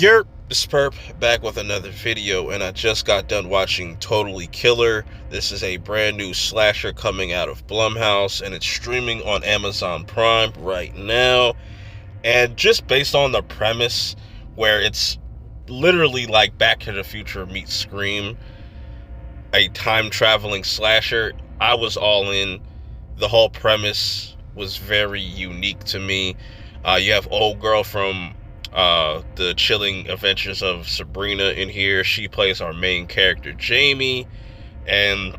Yerp, it's Perp back with another video, and I just got done watching Totally Killer. This is a brand new slasher coming out of Blumhouse, and it's streaming on Amazon Prime right now. And just based on the premise, where it's literally like Back to the Future meets Scream, a time-traveling slasher, I was all in. The whole premise was very unique to me. You have old girl from the Chilling Adventures of Sabrina in here. She plays our main character, Jamie, and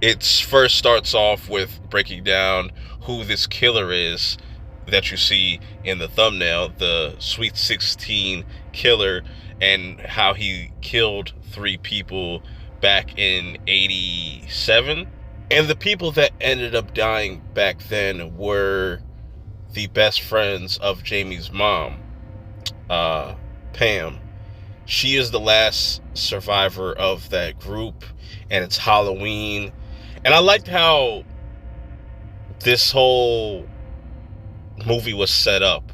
it first starts off with breaking down who this killer is that you see in the thumbnail, the Sweet 16 killer, and how he killed 3 people back in 87. And the people that ended up dying back then were the best friends of Jamie's mom, Pam. She is the last survivor of that group, and it's Halloween. And I liked how this whole movie was set up,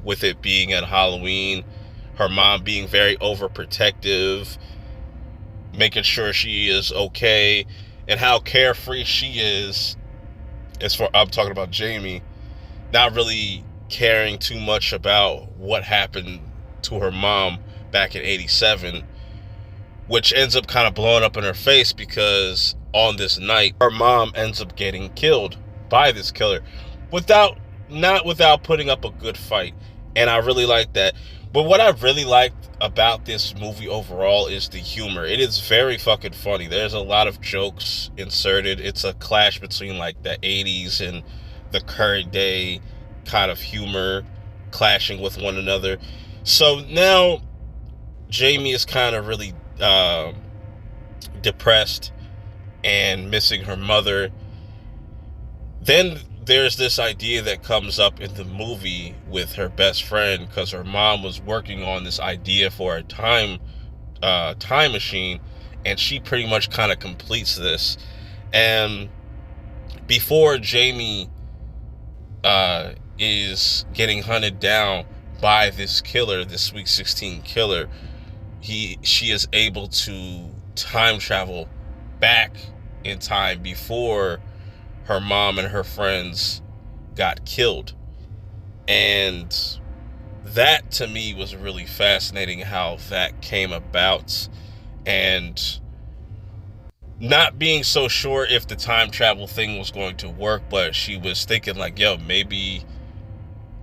with it being at Halloween, her mom being very overprotective, making sure she is okay, and how carefree she is, I'm talking about Jamie, not really caring too much about what happened to her mom back in 87, which ends up kind of blowing up in her face because on this night, her mom ends up getting killed by this killer not without putting up a good fight. And I really like that. But what I really liked about this movie overall is the humor. It is very fucking funny. There's a lot of jokes inserted. It's a clash between like the 80s and the current day kind of humor clashing with one another. So now Jamie is kind of really depressed and missing her mother. Then there's this idea that comes up in the movie with her best friend, because her mom was working on this idea for a time machine, and she pretty much kind of completes this. And before Jamie is getting hunted down by this killer, this Sweet 16 killer, she is able to time travel back in time before her mom and her friends got killed. And that to me was really fascinating, how that came about, and not being so sure if the time travel thing was going to work, but she was thinking like, maybe,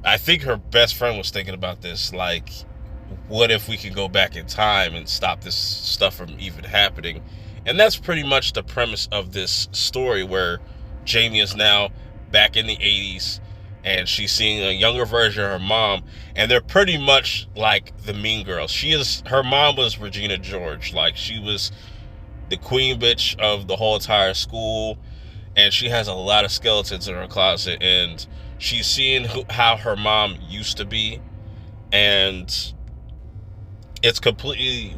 I think her best friend was thinking about this, like, what if we could go back in time and stop this stuff from even happening? And that's pretty much the premise of this story, where Jamie is now back in the 80s, and she's seeing a younger version of her mom, and they're pretty much like the Mean Girls. Her mom was Regina George, like she was the queen bitch of the whole entire school, and she has a lot of skeletons in her closet, and she's seeing how her mom used to be, and it's completely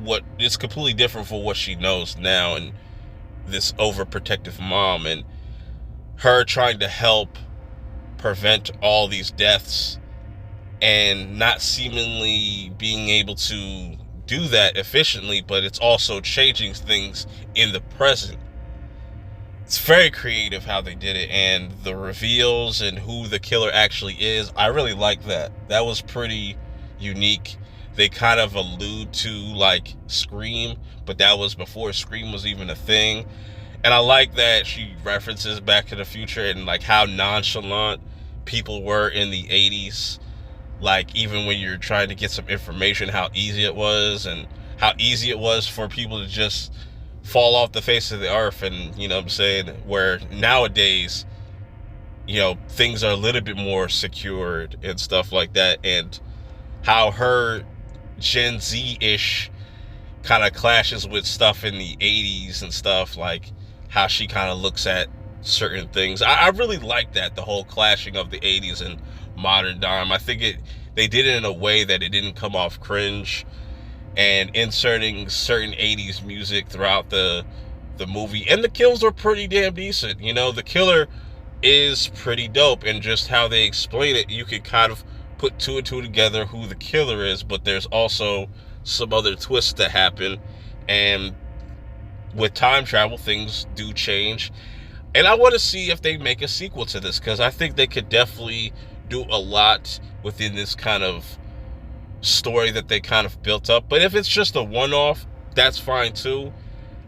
different for what she knows now, and this overprotective mom, and her trying to help prevent all these deaths and not seemingly being able to do that efficiently, but it's also changing things in the present. It's very creative how they did it, and the reveals and who the killer actually is, I really like that. That was pretty unique. They kind of allude to like Scream, but that was before Scream was even a thing. And I like that she references Back to the Future and like how nonchalant people were in the 80s. Like, even when you're trying to get some information, how easy it was, and how easy it was for people to just fall off the face of the earth. And, what I'm saying, where nowadays, things are a little bit more secured and stuff like that. And how her Gen Z-ish kind of clashes with stuff in the 80s and stuff, like how she kind of looks at certain things. I really like that, the whole clashing of the 80s and modern time. I think they did it in a way that it didn't come off cringe, and inserting certain 80s music throughout the movie. And the kills were pretty damn decent. The killer is pretty dope, and just how they explain it, you could kind of put two and two together who the killer is, but there's also some other twists that happen. And with time travel, things do change. And I want to see if they make a sequel to this, because I think they could definitely do a lot within this kind of story that they kind of built up. But if it's just a one-off, that's fine too.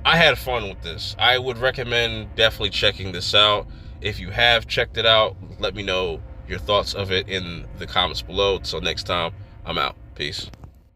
I had fun with this. I would recommend definitely checking this out. If you have checked it out, let me know your thoughts of it in the comments below. Till next time, I'm out. Peace.